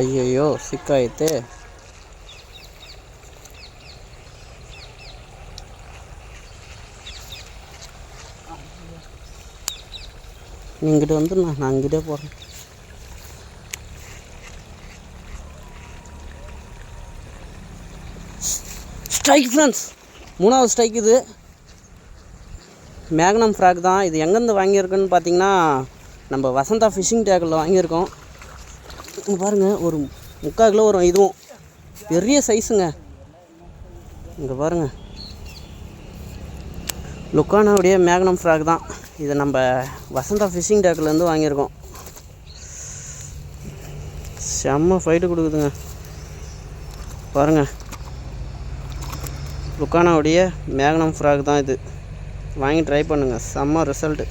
ಅಯ್ಯಯ್ಯೋ ಸಿಕ್ಕಾಯ್ತೆ. இங்கிட்ட வந்து நான் அங்கிட்டே போகிறேன். ஸ்ட்ரைக் ஃப்ரெண்ட்ஸ், 3வது ஸ்ட்ரைக். இது மேக்னம் ஃப்ராக் தான். இது எங்கேருந்து வாங்கியிருக்குன்னு பார்த்தீங்கன்னா நம்ம வசந்தா ஃபிஷிங் டேக்கில் வாங்கியிருக்கோம். பாருங்கள், ஒரு 3/4 கிலோ வரும். இதுவும் பெரிய சைஸுங்க. இங்கே பாருங்கள், லுக்கானாவுடைய மேக்னம் ஃப்ராக் தான். இதை நம்ம வசந்தா ஃபிஷிங் டேக்கிலேருந்து வாங்கியிருக்கோம். செம்ம ஃபைட்டு கொடுக்குதுங்க பாருங்கள். லுக்கானாவுடைய மேக்னம் ஃப்ராக் தான் இது. வாங்கி ட்ரை பண்ணுங்கள், செம்ம ரிசல்ட்டு.